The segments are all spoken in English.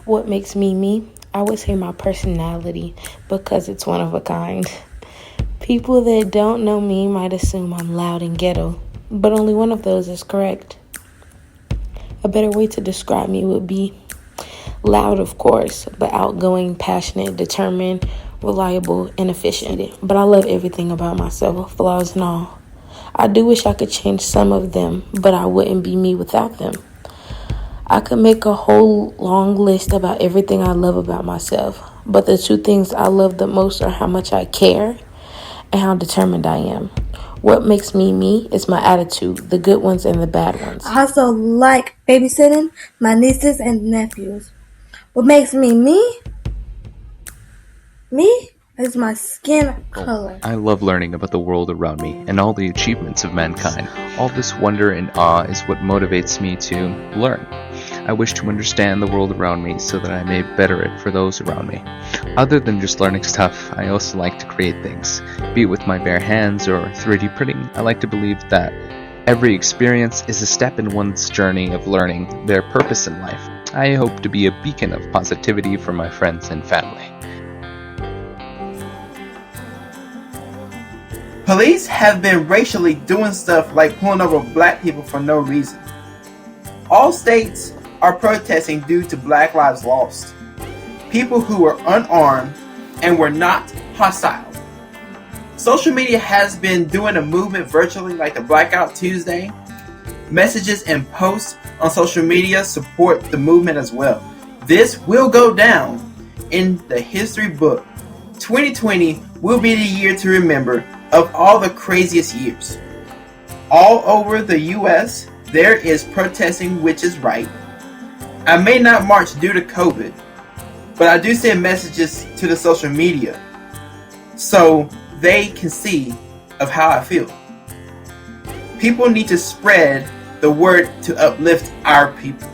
What makes me me? I would say my personality, because it's one of a kind. People that don't know me might assume I'm loud and ghetto, but only one of those is correct. A better way to describe me would be loud, of course, but outgoing, passionate, determined, reliable, and efficient. But I love everything about myself, flaws and all. I do wish I could change some of them, but I wouldn't be me without them. I could make a whole long list about everything I love about myself, but the two things I love the most are how much I care and how determined I am. What makes me me is my attitude, the good ones and the bad ones. I also like babysitting my nieces and nephews. What makes me me? Me is my skin color. I love learning about the world around me and all the achievements of mankind. All this wonder and awe is what motivates me to learn. I wish to understand the world around me so that I may better it for those around me. Other than just learning stuff, I also like to create things, be it with my bare hands or 3D printing. I like to believe that every experience is a step in one's journey of learning their purpose in life. I hope to be a beacon of positivity for my friends and family. Police have been racially doing stuff like pulling over black people for no reason. All states are protesting due to Black Lives Lost. People who were unarmed and were not hostile. Social media has been doing a movement virtually like the Blackout Tuesday. Messages and posts on social media support the movement as well. This will go down in the history book. 2020 will be the year to remember of all the craziest years. All over the US, there is protesting, which is right. I may not march due to COVID, but I do send messages to the social media so they can see of how I feel. People need to spread the word to uplift our people.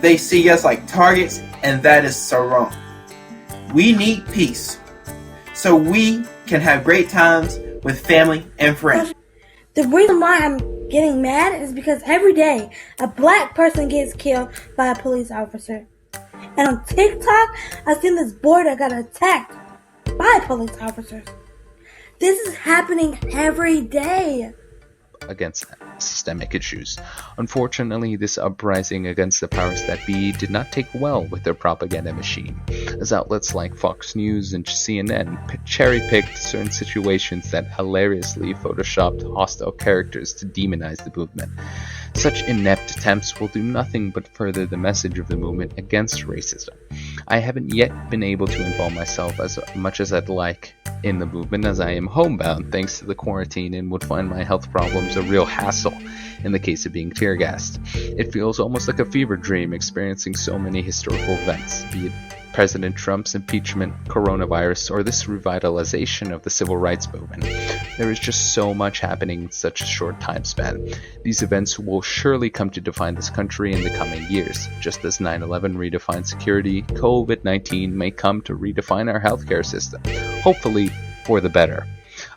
They see us like targets, and that is so wrong. We need peace so we can have great times with family and friends. The reason why I'm getting mad is because every day a black person gets killed by a police officer. And on TikTok, I've seen this boy that got attacked by police officers. This is happening every day. Against systemic issues. Unfortunately, this uprising against the powers that be did not take well with their propaganda machine, as outlets like Fox News and CNN cherry-picked certain situations that hilariously photoshopped hostile characters to demonize the movement. Such inept attempts will do nothing but further the message of the movement against racism. I haven't yet been able to involve myself as much as I'd like in the movement, as I am homebound thanks to the quarantine and would find my health problems a real hassle in the case of being tear gassed. It feels almost like a fever dream experiencing so many historical events, be it President Trump's impeachment, coronavirus, or this revitalization of the civil rights movement. There is just so much happening in such a short time span. These events will surely come to define this country in the coming years. Just as 9/11 redefined security, COVID-19 may come to redefine our healthcare system, hopefully for the better.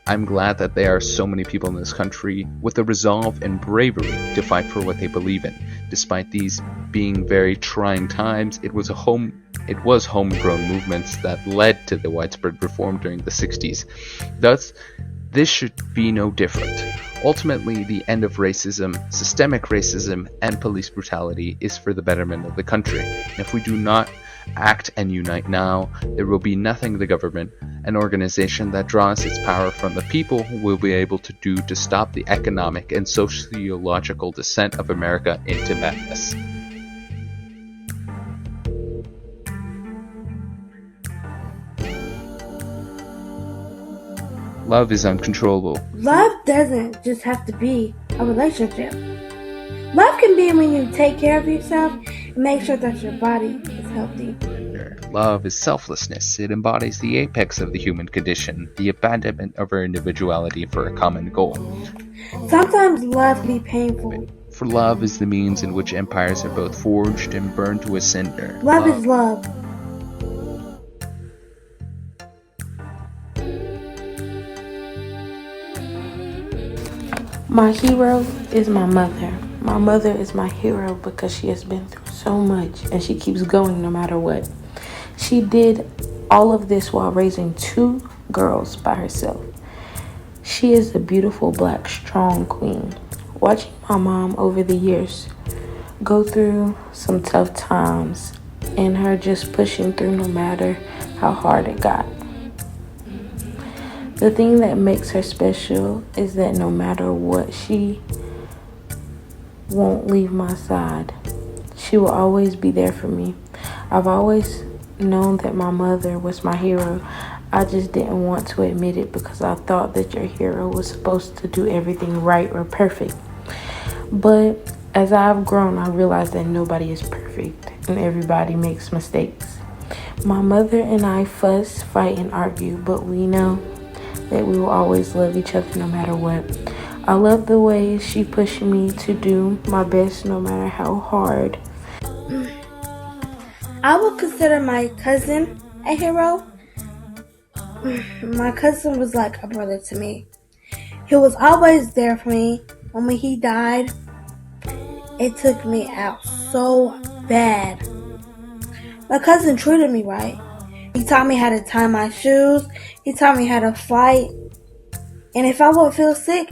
I'm glad that there are so many people in this country with the resolve and bravery to fight for what they believe in. Despite these being very trying times, it was homegrown movements that led to the widespread reform during the 60s. Thus, this should be no different. Ultimately, the end of racism, systemic racism, and police brutality is for the betterment of the country. If we do not act and unite now, there will be nothing the government, an organization that draws its power from the people, will be able to do to stop the economic and sociological descent of America into madness. Love is uncontrollable. Love doesn't just have to be a relationship. Love can be when you take care of yourself and make sure that your body is healthy. Love is selflessness. It embodies the apex of the human condition, the abandonment of our individuality for a common goal. Sometimes love can be painful. For love is the means in which empires are both forged and burned to a cinder. Love is love. My hero is my mother. My mother is my hero because she has been through so much, and she keeps going no matter what. She did all of this while raising 2 girls by herself. She is a beautiful, black, strong queen. Watching my mom over the years go through some tough times and her just pushing through no matter how hard it got. The thing that makes her special is that no matter what, she won't leave my side. She will always be there for me. I've always known that my mother was my hero. I just didn't want to admit it because I thought that your hero was supposed to do everything right or perfect. But as I've grown, I realized that nobody is perfect and everybody makes mistakes. My mother and I fuss, fight, and argue, but we know that we will always love each other no matter what. I love the way she pushed me to do my best no matter how hard. I would consider my cousin a hero. My cousin was like a brother to me. He was always there for me. When he died, it took me out so bad. My cousin treated me right. He taught me how to tie my shoes. He taught me how to fight. And if I would feel sick,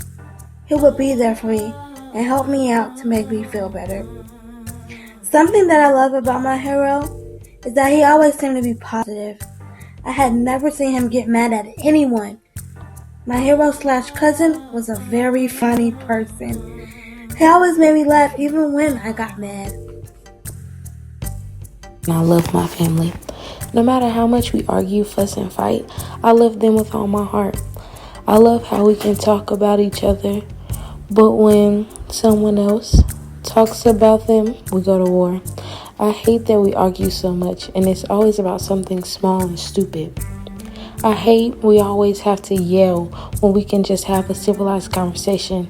he would be there for me and help me out to make me feel better. Something that I love about my hero is that he always seemed to be positive. I had never seen him get mad at anyone. My hero/cousin was a very funny person. He always made me laugh even when I got mad. I love my family. No matter how much we argue, fuss, and fight, I love them with all my heart. I love how we can talk about each other, but when someone else talks about them, we go to war. I hate that we argue so much, and it's always about something small and stupid. I hate we always have to yell when we can just have a civilized conversation.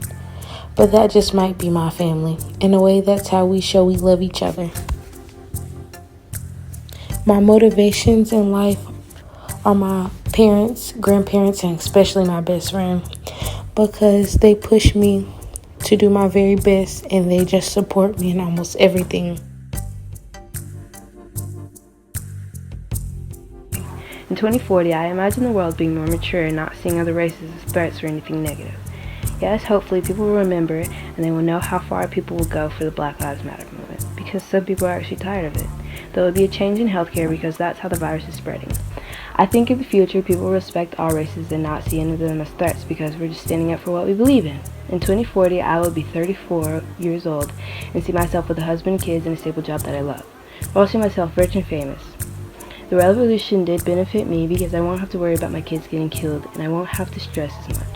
But that just might be my family. In a way, that's how we show we love each other. My motivations in life are my parents, grandparents, and especially my best friend, because they push me to do my very best and they just support me in almost everything. In 2040, I imagine the world being more mature and not seeing other races as threats or anything negative. Yes, hopefully people will remember it and they will know how far people will go for the Black Lives Matter movement, because some people are actually tired of it. There will be a change in healthcare because that's how the virus is spreading. I think in the future people will respect all races and not see any of them as threats because we're just standing up for what we believe in. In 2040, I will be 34 years old and see myself with a husband and kids and a stable job that I love. I'll see myself rich and famous. The revolution did benefit me because I won't have to worry about my kids getting killed and I won't have to stress as much.